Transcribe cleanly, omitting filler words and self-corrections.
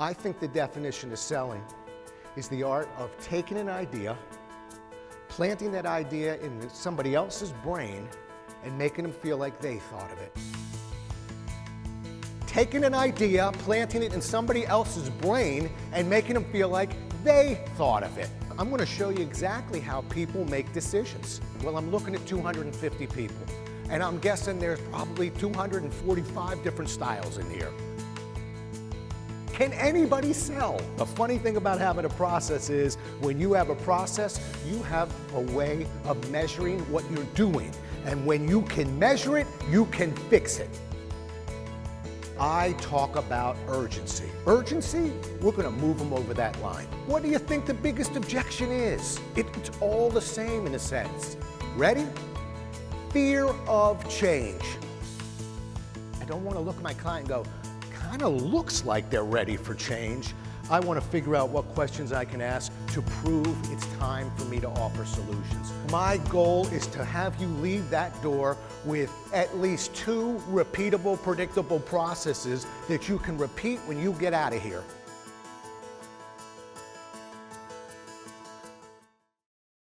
I think the definition of selling is the art of taking an idea, planting that idea in somebody else's brain, and making them feel like they thought of it. Taking an idea, planting it in somebody else's brain, and making them feel like they thought of it. I'm going to show you exactly how people make decisions. Well, I'm looking at 250 people, and I'm guessing there's probably 245 different styles in here. Can anybody sell? The funny thing about having a process is when you have a process, you have a way of measuring what you're doing. And when you can measure it, you can fix it. I talk about urgency. Urgency? We're going to move them over that line. What do you think the biggest objection is? It's all the same in a sense. Ready? Fear of change. I don't want to look at my client and go, kind of looks like they're ready for change. I want to figure out what questions I can ask to prove it's time for me to offer solutions. My goal is to have you leave that door with at least 2 repeatable, predictable processes that you can repeat when you get out of here.